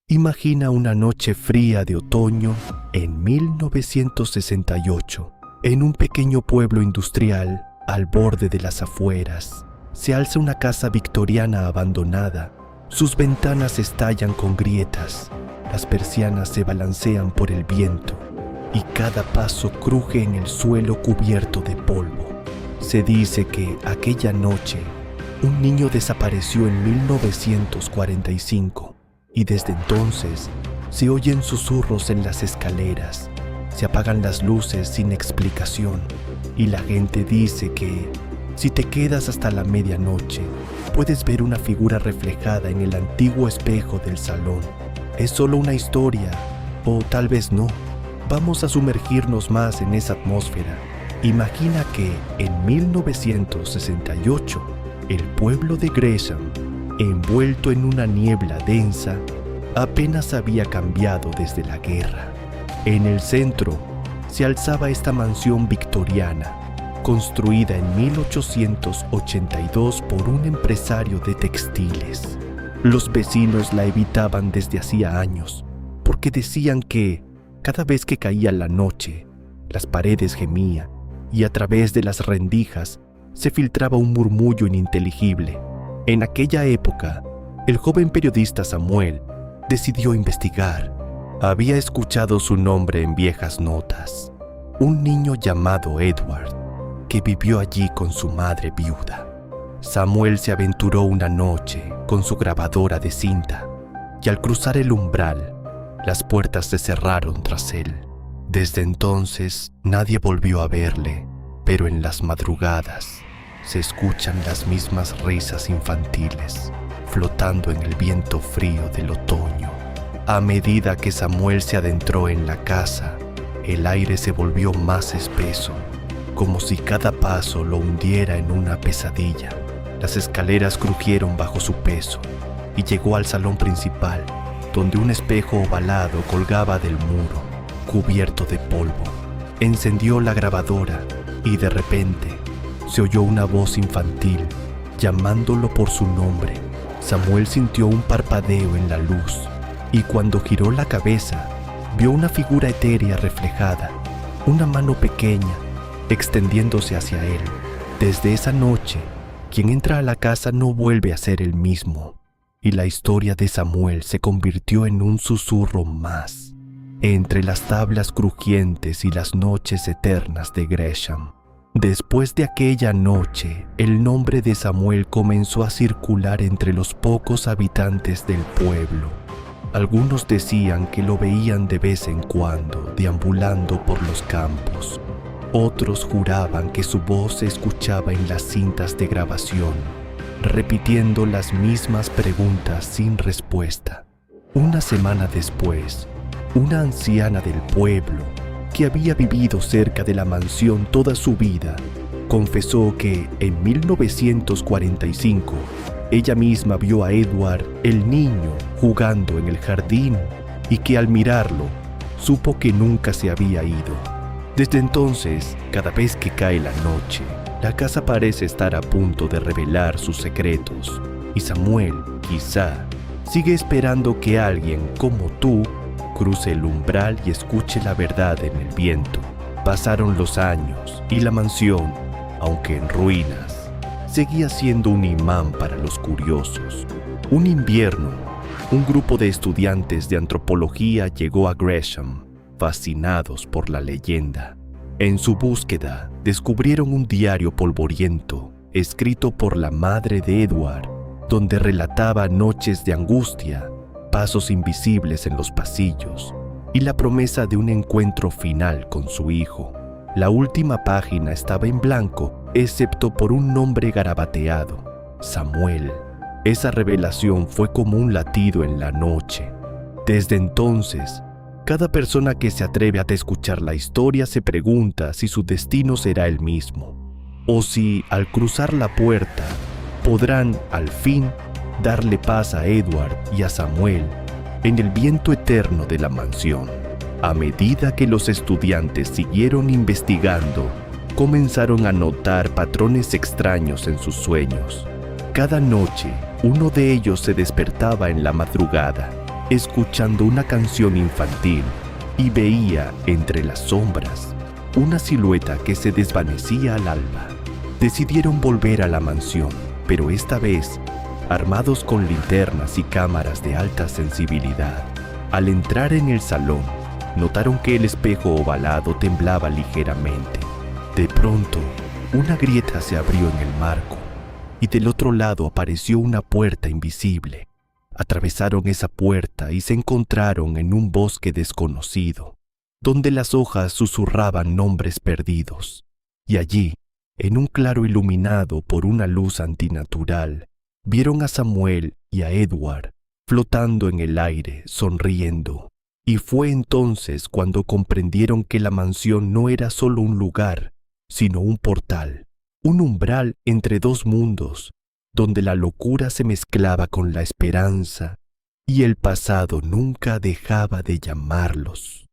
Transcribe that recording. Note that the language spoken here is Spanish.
Imagina una noche fría de otoño en 1968. En un pequeño pueblo industrial, al borde de las afueras, se alza una casa victoriana abandonada. Sus ventanas estallan con grietas, las persianas se balancean por el viento y cada paso cruje en el suelo cubierto de polvo. Se dice que aquella noche un niño desapareció en 1945 y desde entonces se oyen susurros en las escaleras, se apagan las luces sin explicación y la gente dice que si te quedas hasta la medianoche puedes ver una figura reflejada en el antiguo espejo del salón. ¿Es solo una historia? O tal vez no. Vamos a sumergirnos más en esa atmósfera. Imagina que en 1968 el pueblo de Gresham, envuelto en una niebla densa, apenas había cambiado desde la guerra. En el centro se alzaba esta mansión victoriana, construida en 1882 por un empresario de textiles. Los vecinos la evitaban desde hacía años, porque decían que cada vez que caía la noche, las paredes gemían y a través de las rendijas se filtraba un murmullo ininteligible. En aquella época, el joven periodista Samuel decidió investigar. Había escuchado su nombre en viejas notas. Un niño llamado Edward, que vivió allí con su madre viuda. Samuel se aventuró una noche con su grabadora de cinta y al cruzar el umbral, las puertas se cerraron tras él. Desde entonces nadie volvió a verle, pero en las madrugadas se escuchan las mismas risas infantiles flotando en el viento frío del otoño. A medida que Samuel se adentró en la casa, el aire se volvió más espeso, como si cada paso lo hundiera en una pesadilla. Las escaleras crujieron bajo su peso y llegó al salón principal, donde un espejo ovalado colgaba del muro, cubierto de polvo. Encendió la grabadora y de repente se oyó una voz infantil llamándolo por su nombre. Samuel sintió un parpadeo en la luz y cuando giró la cabeza vio una figura etérea reflejada, una mano pequeña extendiéndose hacia él. Desde esa noche, quien entra a la casa no vuelve a ser el mismo, y la historia de Samuel se convirtió en un susurro más, entre las tablas crujientes y las noches eternas de Gresham. Después de aquella noche, el nombre de Samuel comenzó a circular entre los pocos habitantes del pueblo. Algunos decían que lo veían de vez en cuando deambulando por los campos. Otros juraban que su voz se escuchaba en las cintas de grabación, repitiendo las mismas preguntas sin respuesta. Una semana después, una anciana del pueblo, que había vivido cerca de la mansión toda su vida, confesó que en 1945 ella misma vio a Edward, el niño, jugando en el jardín y que al mirarlo, supo que nunca se había ido. Desde entonces, cada vez que cae la noche, la casa parece estar a punto de revelar sus secretos y Samuel, quizá, sigue esperando que alguien como tú cruce el umbral y escuche la verdad en el viento. Pasaron los años y la mansión, aunque en ruinas, seguía siendo un imán para los curiosos. Un invierno, un grupo de estudiantes de antropología llegó a Gresham, fascinados por la leyenda. En su búsqueda, descubrieron un diario polvoriento, escrito por la madre de Edward, donde relataba noches de angustia, pasos invisibles en los pasillos y la promesa de un encuentro final con su hijo. La última página estaba en blanco, excepto por un nombre garabateado: Samuel. Esa revelación fue como un latido en la noche. Desde entonces, cada persona que se atreve a escuchar la historia se pregunta si su destino será el mismo, o si, al cruzar la puerta, podrán, al fin, darle paz a Edward y a Samuel en el viento eterno de la mansión. A medida que los estudiantes siguieron investigando, comenzaron a notar patrones extraños en sus sueños. Cada noche, uno de ellos se despertaba en la madrugada escuchando una canción infantil y veía entre las sombras una silueta que se desvanecía al alba. Decidieron volver a la mansión, pero esta vez armados con linternas y cámaras de alta sensibilidad. Al entrar en el salón, notaron que el espejo ovalado temblaba ligeramente. De pronto, una grieta se abrió en el marco y del otro lado apareció una puerta invisible. Atravesaron esa puerta y se encontraron en un bosque desconocido, donde las hojas susurraban nombres perdidos. Y allí, en un claro iluminado por una luz antinatural, vieron a Samuel y a Edward flotando en el aire, sonriendo. Y fue entonces cuando comprendieron que la mansión no era solo un lugar, sino un portal, un umbral entre dos mundos, donde la locura se mezclaba con la esperanza y el pasado nunca dejaba de llamarlos.